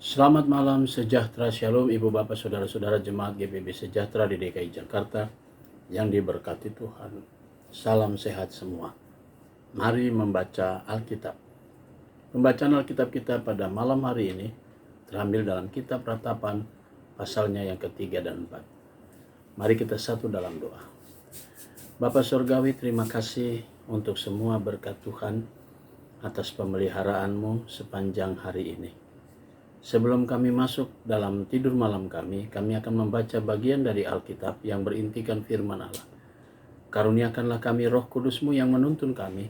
Selamat malam, sejahtera, shalom Ibu Bapak Saudara-saudara Jemaat GBB Sejahtera di DKI Jakarta yang diberkati Tuhan. Salam sehat semua. Mari membaca Alkitab. Pembacaan Alkitab kita pada malam hari ini terambil dalam kitab Ratapan pasalnya yang ketiga dan 4. Mari kita satu dalam doa. Bapa Surgawi, terima kasih untuk semua berkat Tuhan atas pemeliharaan-Mu sepanjang hari ini. Sebelum kami masuk dalam tidur malam kami akan membaca bagian dari Alkitab yang berintikan firman Allah. Karuniakanlah kami Roh Kudus-Mu yang menuntun kami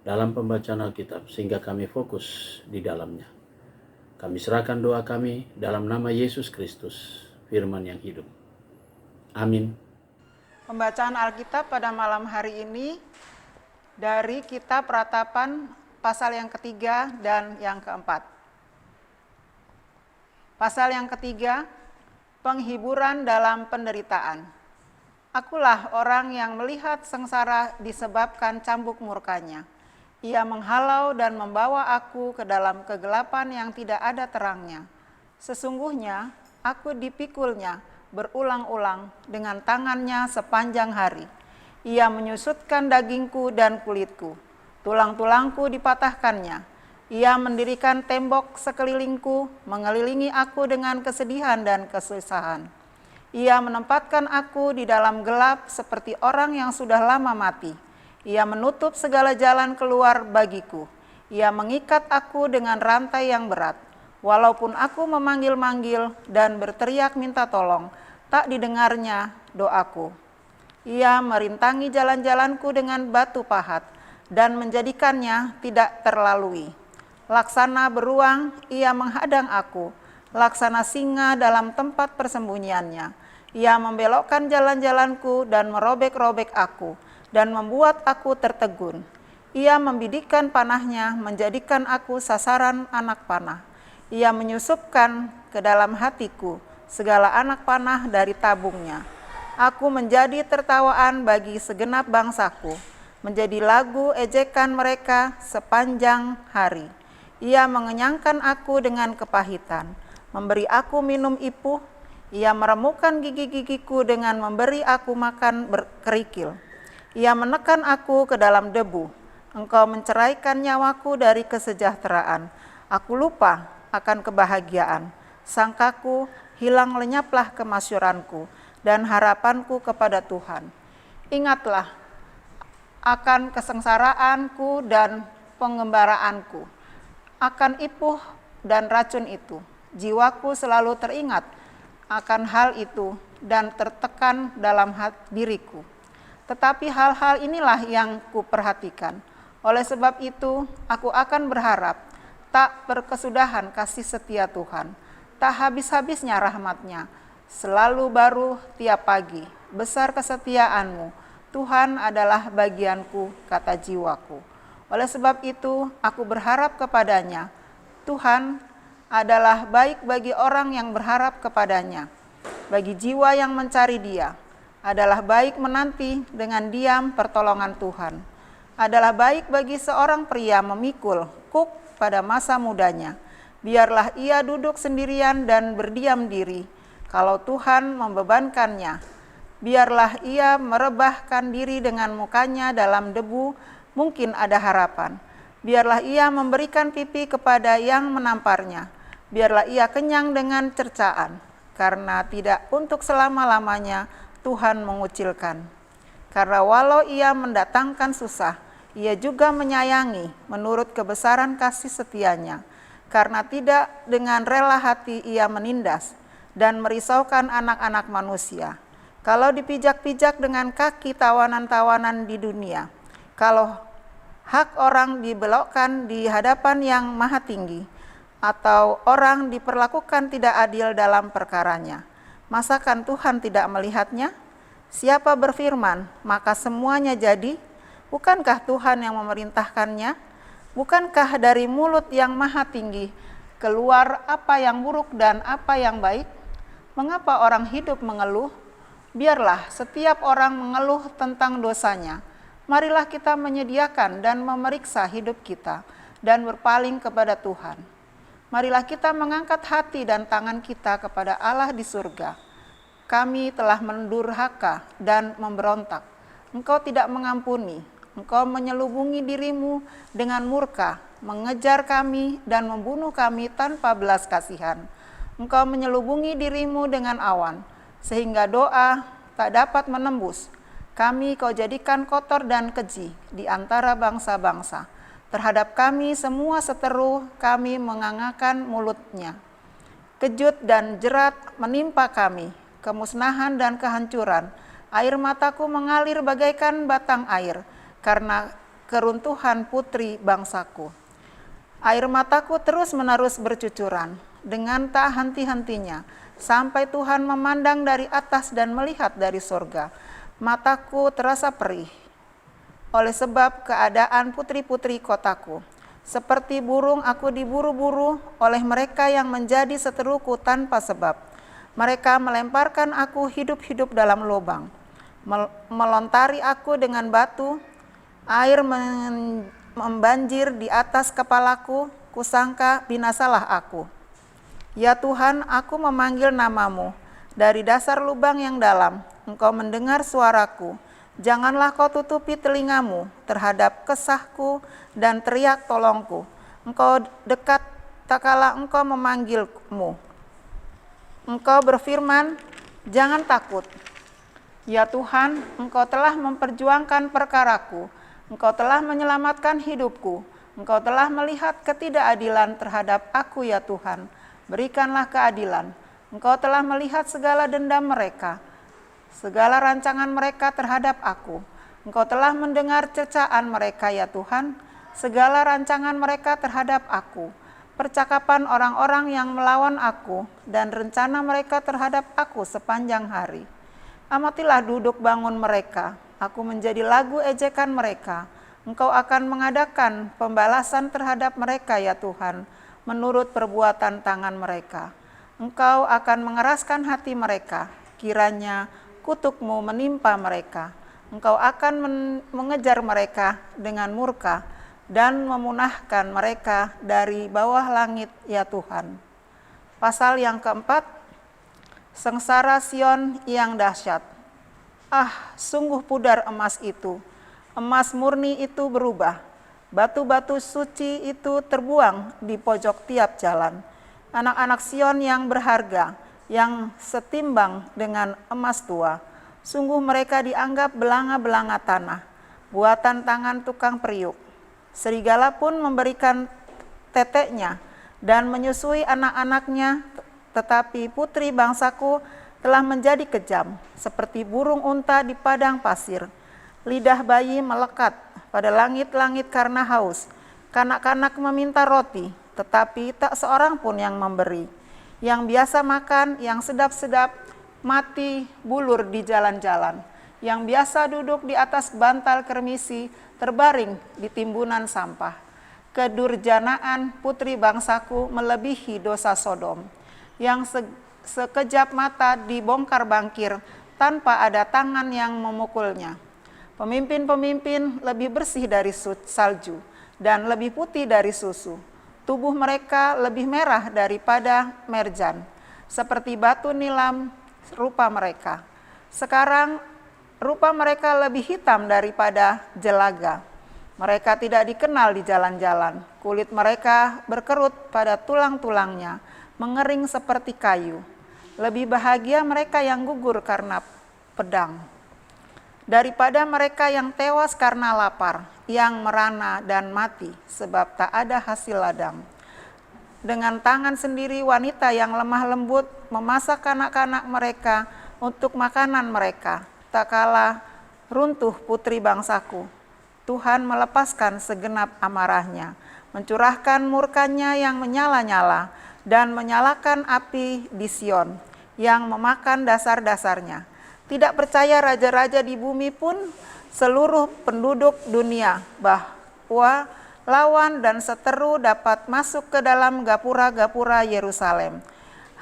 dalam pembacaan Alkitab sehingga kami fokus di dalamnya. Kami serahkan doa kami dalam nama Yesus Kristus, firman yang hidup. Amin. Pembacaan Alkitab pada malam hari ini dari kitab Ratapan pasal yang ketiga dan yang keempat. Pasal yang ketiga, penghiburan dalam penderitaan. Akulah orang yang melihat sengsara disebabkan cambuk murkanya. Ia menghalau dan membawa aku ke dalam kegelapan yang tidak ada terangnya. Sesungguhnya aku dipikulnya berulang-ulang dengan tangannya sepanjang hari. Ia menyusutkan dagingku dan kulitku. Tulang-tulangku dipatahkannya. Ia mendirikan tembok sekelilingku, mengelilingi aku dengan kesedihan dan kesusahan. Ia menempatkan aku di dalam gelap seperti orang yang sudah lama mati. Ia menutup segala jalan keluar bagiku. Ia mengikat aku dengan rantai yang berat. Walaupun aku memanggil-manggil dan berteriak minta tolong, tak didengarnya doaku. Ia merintangi jalan-jalanku dengan batu pahat dan menjadikannya tidak terlalui. Laksana beruang, ia menghadang aku. Laksana singa dalam tempat persembunyiannya. Ia membelokkan jalan-jalanku dan merobek-robek aku, dan membuat aku tertegun. Ia membidikkan panahnya, menjadikan aku sasaran anak panah. Ia menyusupkan ke dalam hatiku segala anak panah dari tabungnya. Aku menjadi tertawaan bagi segenap bangsaku, menjadi lagu ejekan mereka sepanjang hari. Ia mengenyangkan aku dengan kepahitan, memberi aku minum ipuh. Ia meremukkan gigi-gigiku dengan memberi aku makan berkerikil. Ia menekan aku ke dalam debu. Engkau menceraikan nyawaku dari kesejahteraan. Aku lupa akan kebahagiaan. Sangkaku hilang lenyaplah kemasyuranku dan harapanku kepada Tuhan. Ingatlah akan kesengsaraanku dan pengembaraanku. Akan ipuh dan racun itu, jiwaku selalu teringat akan hal itu dan tertekan dalam diriku. Tetapi hal-hal inilah yang kuperhatikan. Oleh sebab itu, aku akan berharap, tak berkesudahan kasih setia Tuhan, tak habis-habisnya rahmat-Nya, selalu baru tiap pagi, besar kesetiaan-Mu, Tuhan adalah bagianku, kata jiwaku. Oleh sebab itu, aku berharap kepadanya. Tuhan adalah baik bagi orang yang berharap kepadanya. Bagi jiwa yang mencari Dia, adalah baik menanti dengan diam pertolongan Tuhan. Adalah baik bagi seorang pria memikul kuk pada masa mudanya. Biarlah ia duduk sendirian dan berdiam diri. Kalau Tuhan membebankannya, biarlah ia merebahkan diri dengan mukanya dalam debu. Mungkin ada harapan. Biarlah ia memberikan pipi kepada yang menamparnya. Biarlah ia kenyang dengan cercaan, karena tidak untuk selama-lamanya Tuhan mengucilkan. Karena walau ia mendatangkan susah, ia juga menyayangi menurut kebesaran kasih setianya. Karena tidak dengan rela hati ia menindas dan merisaukan anak-anak manusia. Kalau dipijak-pijak dengan kaki tawanan-tawanan di dunia, kalau hak orang dibelokkan di hadapan yang maha tinggi, atau orang diperlakukan tidak adil dalam perkaranya, masakan Tuhan tidak melihatnya? Siapa berfirman, maka semuanya jadi? Bukankah Tuhan yang memerintahkannya? Bukankah dari mulut yang maha tinggi keluar apa yang buruk dan apa yang baik? Mengapa orang hidup mengeluh? Biarlah setiap orang mengeluh tentang dosanya. Marilah kita menyediakan dan memeriksa hidup kita dan berpaling kepada Tuhan. Marilah kita mengangkat hati dan tangan kita kepada Allah di surga. Kami telah mendurhaka dan memberontak. Engkau tidak mengampuni. Engkau menyelubungi dirimu dengan murka, mengejar kami dan membunuh kami tanpa belas kasihan. Engkau menyelubungi dirimu dengan awan, sehingga doa tak dapat menembus. Kami kau jadikan kotor dan keji di antara bangsa-bangsa. Terhadap kami semua seteru, kami mengangakan mulutnya. Kejut dan jerat menimpa kami, kemusnahan dan kehancuran. Air mataku mengalir bagaikan batang air, karena keruntuhan putri bangsaku. Air mataku terus-menerus bercucuran, dengan tak henti-hentinya, sampai Tuhan memandang dari atas dan melihat dari sorga. Mataku terasa perih oleh sebab keadaan putri-putri kotaku. Seperti burung aku diburu-buru oleh mereka yang menjadi seteruku tanpa sebab. Mereka melemparkan aku hidup-hidup dalam lubang, melontari aku dengan batu. Air membanjir di atas kepalaku, kusangka binasalah aku. Ya Tuhan, aku memanggil namamu dari dasar lubang yang dalam. Engkau mendengar suaraku. Janganlah kau tutupi telingamu terhadap kesahku dan teriak tolongku. Engkau dekat tak kala engkau memanggilmu. Engkau berfirman, jangan takut. Ya Tuhan, engkau telah memperjuangkan perkaraku. Engkau telah menyelamatkan hidupku. Engkau telah melihat ketidakadilan terhadap aku ya Tuhan. Berikanlah keadilan. Engkau telah melihat segala dendam mereka, segala rancangan mereka terhadap aku. Engkau telah mendengar cercaan mereka ya Tuhan, segala rancangan mereka terhadap aku. Percakapan orang-orang yang melawan aku dan rencana mereka terhadap aku sepanjang hari. Amatilah duduk bangun mereka, aku menjadi lagu ejekan mereka. Engkau akan mengadakan pembalasan terhadap mereka ya Tuhan, menurut perbuatan tangan mereka. Engkau akan mengeraskan hati mereka, kiranya kutuk-Mu menimpa mereka. Engkau akan mengejar mereka dengan murka dan memunahkan mereka dari bawah langit ya Tuhan. Pasal yang keempat, sengsara Sion yang dahsyat. Ah, sungguh pudar emas itu, emas murni itu berubah. Batu-batu suci itu terbuang di pojok tiap jalan. Anak-anak Sion yang berharga, yang setimbang dengan emas tua. Sungguh mereka dianggap belanga-belanga tanah, buatan tangan tukang periuk. Serigala pun memberikan teteknya dan menyusui anak-anaknya, tetapi putri bangsaku telah menjadi kejam, seperti burung unta di padang pasir. Lidah bayi melekat pada langit-langit karena haus. Kanak-kanak meminta roti, tetapi tak seorang pun yang memberi. Yang biasa makan, yang sedap-sedap, mati bulur di jalan-jalan. Yang biasa duduk di atas bantal kermisi, terbaring di timbunan sampah. Kedurjanaan putri bangsaku melebihi dosa Sodom, yang sekejap mata dibongkar bangkir tanpa ada tangan yang memukulnya. Pemimpin-pemimpin lebih bersih dari salju dan lebih putih dari susu. Tubuh mereka lebih merah daripada merjan, seperti batu nilam rupa mereka. Sekarang rupa mereka lebih hitam daripada jelaga. Mereka tidak dikenal di jalan-jalan. Kulit mereka berkerut pada tulang-tulangnya, mengering seperti kayu. Lebih bahagia mereka yang gugur karena pedang, daripada mereka yang tewas karena lapar, yang merana dan mati, sebab tak ada hasil ladang. Dengan tangan sendiri wanita yang lemah lembut memasak anak-anak mereka untuk makanan mereka. Tak kalah runtuh putri bangsaku, Tuhan melepaskan segenap amarahnya, mencurahkan murkanya yang menyala-nyala, dan menyalakan api di Sion yang memakan dasar-dasarnya. Tidak percaya raja-raja di bumi pun seluruh penduduk dunia bahwa lawan dan seteru dapat masuk ke dalam gapura-gapura Yerusalem.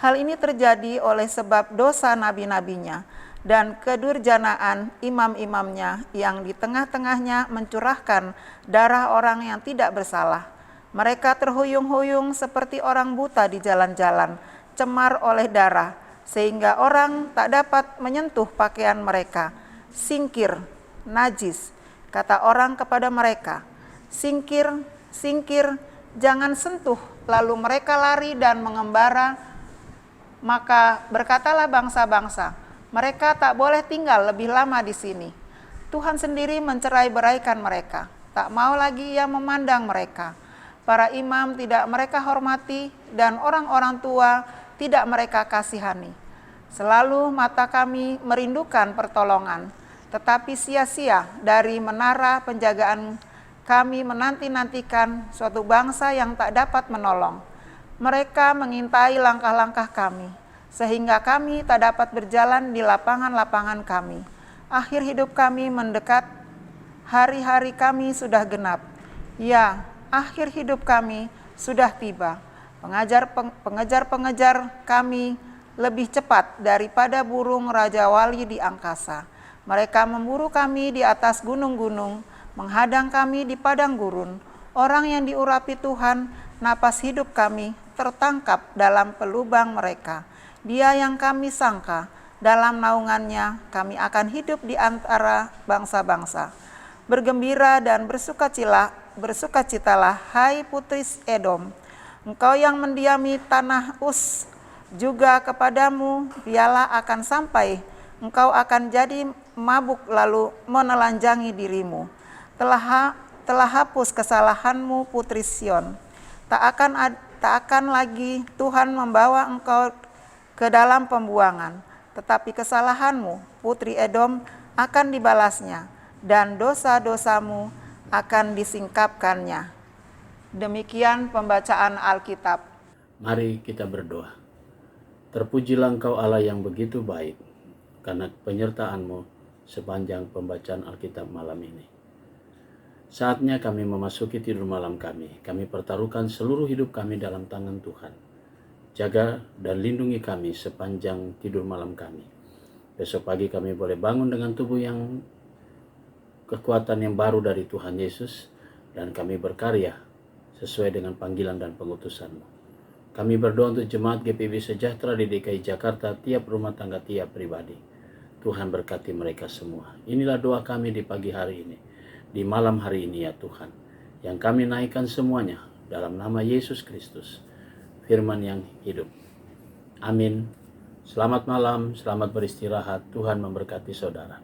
Hal ini terjadi oleh sebab dosa nabi-nabinya dan kedurjanaan imam-imamnya yang di tengah-tengahnya mencurahkan darah orang yang tidak bersalah. Mereka terhuyung-huyung seperti orang buta di jalan-jalan, cemar oleh darah, sehingga orang tak dapat menyentuh pakaian mereka. Singkir, najis, kata orang kepada mereka. Singkir, singkir, jangan sentuh. Lalu mereka lari dan mengembara. Maka berkatalah bangsa-bangsa, mereka tak boleh tinggal lebih lama di sini. Tuhan sendiri mencerai-beraikan mereka, tak mau lagi Ia memandang mereka. Para imam tidak mereka hormati, dan orang-orang tua tidak mereka kasihani. Selalu mata kami merindukan pertolongan, tetapi sia-sia dari menara penjagaan kami menanti-nantikan suatu bangsa yang tak dapat menolong. Mereka mengintai langkah-langkah kami, sehingga kami tak dapat berjalan di lapangan-lapangan kami. Akhir hidup kami mendekat, hari-hari kami sudah genap. Ya, akhir hidup kami sudah tiba. Pengejar-pengejar kami lebih cepat daripada burung raja wali di angkasa. Mereka memburu kami di atas gunung-gunung, menghadang kami di padang gurun. Orang yang diurapi Tuhan, napas hidup kami tertangkap dalam pelubang mereka. Dia yang kami sangka, dalam naungannya kami akan hidup di antara bangsa-bangsa. Bergembira dan bersukacitalah, hai putri Edom, engkau yang mendiami tanah Uz, juga kepadamu piala akan sampai, engkau akan jadi mabuk lalu menelanjangi dirimu. Telah hapus kesalahanmu putri Sion, tak akan lagi Tuhan membawa engkau ke dalam pembuangan, tetapi kesalahanmu putri Edom akan dibalasnya, dan dosa-dosamu akan disingkapkannya. Demikian pembacaan Alkitab. Mari kita berdoa. Terpujilah Engkau Allah yang begitu baik, karena penyertaan-Mu sepanjang pembacaan Alkitab malam ini. Saatnya kami memasuki tidur malam kami. Kami pertaruhkan seluruh hidup kami dalam tangan Tuhan. Jaga dan lindungi kami sepanjang tidur malam kami. Besok pagi kami boleh bangun dengan tubuh yang kekuatan yang baru dari Tuhan Yesus, dan kami berkarya sesuai dengan panggilan dan pengutusan-Mu. Kami berdoa untuk jemaat GPIB Sejahtera di DKI Jakarta, tiap rumah tangga, tiap pribadi. Tuhan berkati mereka semua. Inilah doa kami di pagi hari ini, di malam hari ini ya Tuhan, yang kami naikkan semuanya dalam nama Yesus Kristus, firman yang hidup. Amin. Selamat malam, selamat beristirahat. Tuhan memberkati saudara.